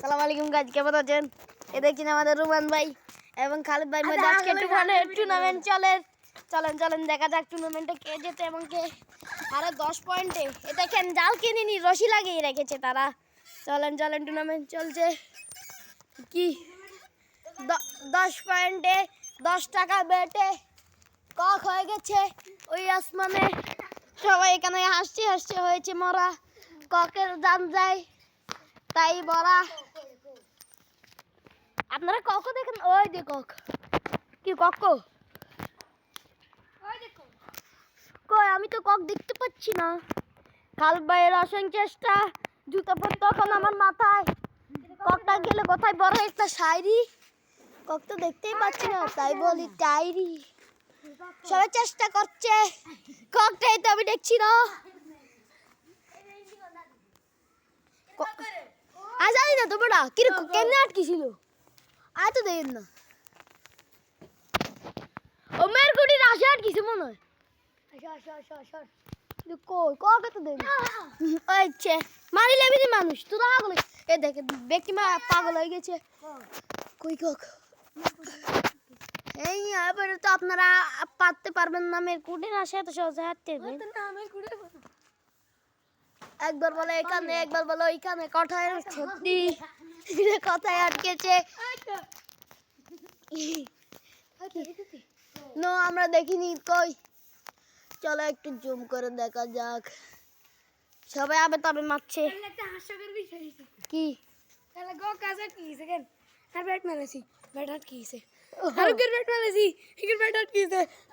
সালাম আলাইকুম গাইজ, কেমন আছেন? এ দেখছেন আমাদের রুমান ভাই এবং খালিদ ভাই মধ্যে আজকে টুর্নামেন্ট চলেন দেখা যাক টুর্নামেন্টে কে জেতে এবং কে আরে 10 পয়েন্টে। এ দেখেন জাল কিনিনি, রশি লাগিয়ে রেখেছে তারা। চলেন টুর্নামেন্ট চলছে। কি 10 পয়েন্টে 10 টাকা বেটে কক হয়ে গেছে ওই আসমানে। সবাই এখানে হাসছে হয়েছে মরা। ককের দাম যায় তাই বলা। আপনারা কক দেখেন, ওই যে কক। কি কক কই? আমি তো কক দেখতে পাচ্ছি না। খালিদ ভাইয়ের অসংখ্য চেষ্টা, জুতা পর তখন আমার মাথায়। ককটা গেলে কোথায়? বড় একটা শায়রি। কক তো দেখতেই পাচ্ছি না, তাই বলি টাইরি। সবাই চেষ্টা করছে, ককটাই তো আমি দেখছি না। জানি না তো বড়া কিরকম কেমনে আটকি ছিল। আয় তো দেখেন না, ও মেয়ের গুটির আসে আটকিছে মনে হয়। ককে তো দেন ওইছে মারিলে বিধি মানুষ তোরা পাগল। এ দেখে ব্যক্তি পাগল হয়ে গেছে। কই কক? এই এবারে তো আপনারা পারতে পারবেন না। মেয়ের কুটির আসে এত সহজে হাঁটতে একবার বলে এখানে, একবার বলে ওইখানে। কথায় সত্যি কথায় আটকেছে। নো আমরা দেখিনি কই। চলো একটু জুম করে দেখা যাক। সবাই আবে তবে মারছে। একটা হাস্যকর বিষয় কি? তাহলে গো কাজে কি সেকেন্ড আর ব্যাট মারছি ব্যাট আটকিছে আর ব্যাট মারছি ব্যাট আটকিছে